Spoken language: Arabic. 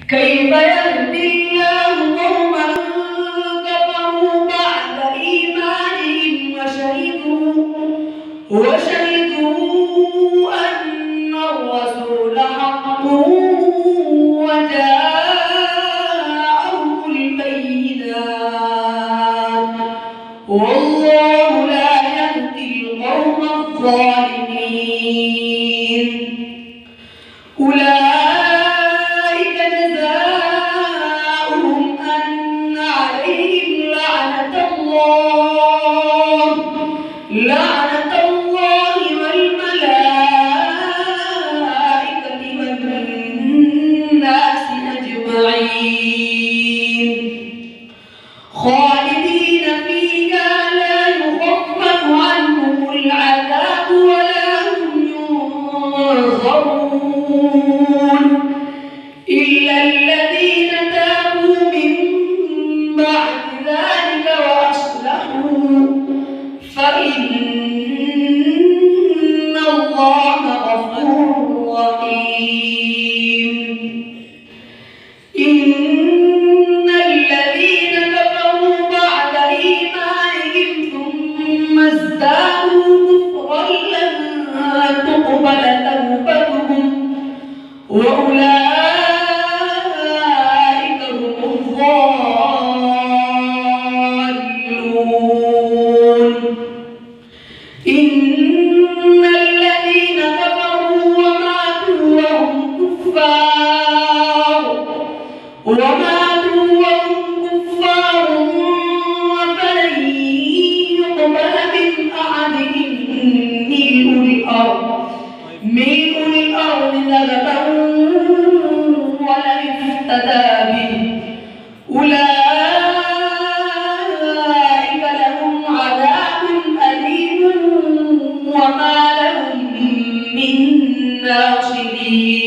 كيف يهدي الله قوما كفروا بعد إيمانهم وشهدوا أن الرسول حق وجاءهم البينات والله لا يهدي القوم الظالمين. أولئك جزاؤهم أن عليهم لعنة الله والملائكة والناس أجمعين خالدين فيها لا يخفف عنهم العذاب ولا هم ينظرون إلا الذين تابوا من بعد ذلك وأصلحوا فإن الله غفور رحيم. إن الذين كفروا بعد إيمانهم ثم ازدادوا كفرا لن تقبل توبتهم وأولئك هم الضالون. إن الذين كفروا وماتوا وهم كفار فلن يقبل من أحدهم ملء الأرض ذهبا ولن افتدى به أولئك لهم عذاب أليم وما لهم من ناصرين.